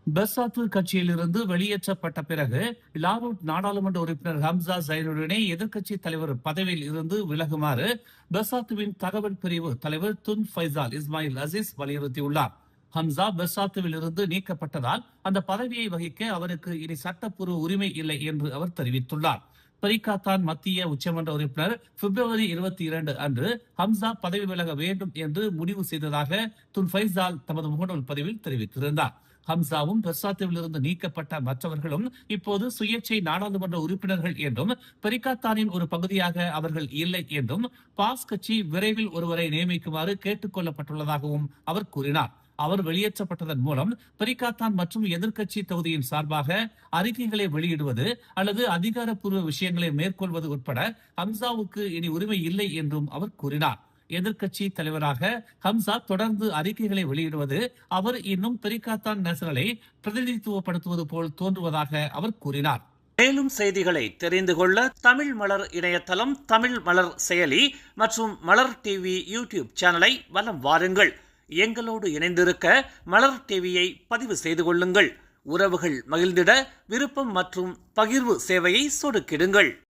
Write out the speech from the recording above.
Bersatu கட்சியிலிருந்து வெளியேற்றப்பட்ட பிறகு லாகூட் நாடாளுமன்ற உறுப்பினர் ஹம்சா ஜைனுடனே எதிர்க்கட்சி தலைவர் பதவியில் இருந்து விலகுமாறு பெர்சாத்துவின் தகவல் பிரிவு தலைவர் துன் ஃபைசால் இஸ்மாயில் அசீஸ் வலியுறுத்தியுள்ளார். ஹம்சா பெர்சாத்துவில் இருந்து நீக்கப்பட்டதால் அந்த பதவியை வகிக்க அவருக்கு இனி சட்டப்பூர்வ உரிமை இல்லை என்று அவர் தெரிவித்துள்ளார். பரிகாத்தான் மத்திய உச்சமன்ற உறுப்பினர் பிப்ரவரி 22 அன்று ஹம்சா பதவி விலக வேண்டும் என்று முடிவு செய்ததாக துன் ஃபைசால் தமது முகநூல் பதிவில் தெரிவித்திருந்தார். ஹம்சாவும் பெர்சாத்துவில் இருந்து நீக்கப்பட்ட மற்றவர்களும் இப்போது சுயேட்சை நாடாளுமன்ற உறுப்பினர்கள் என்றும் பெரிகாத்தானின் ஒரு பகுதியாக அவர்கள் இல்லை என்றும் பாஸ் கட்சி விரைவில் ஒருவரை நியமிக்குமாறு கேட்டுக் கொள்ளப்பட்டுள்ளதாகவும் அவர் கூறினார். அவர் வெளியேற்றப்பட்டதன் மூலம் பெரிகாத்தான் மற்றும் எதிர்க்கட்சி தொகுதியின் சார்பாக அறிக்கைகளை வெளியிடுவது அல்லது அதிகாரப்பூர்வ விஷயங்களை மேற்கொள்வது உட்பட ஹம்சாவுக்கு இனி உரிமை இல்லை என்றும் அவர் கூறினார். எதிர்க்கட்சி தலைவராக ஹம்சா தொடர்ந்து அறிக்கைகளை வெளியிடுவது அவர் இன்னும் பெரிகாத்தான் நேஷனலை பிரதிநிதித்துவப்படுத்துவது போல் தோன்றுவதாக அவர் கூறினார். மேலும் செய்திகளை தெரிந்து கொள்ள தமிழ் மலர் இணையதளம், தமிழ் மலர் செயலி மற்றும் மலர் டிவி யூடியூப் சேனலை வலம் வாருங்கள். எங்களோடு இணைந்திருக்க மலர் டிவியை பதிவு செய்து கொள்ளுங்கள். உறவுகள் மகிழ்ந்திட விருப்பம் மற்றும் பகிர்வு சேவையை சொடுக்கிடுங்கள்.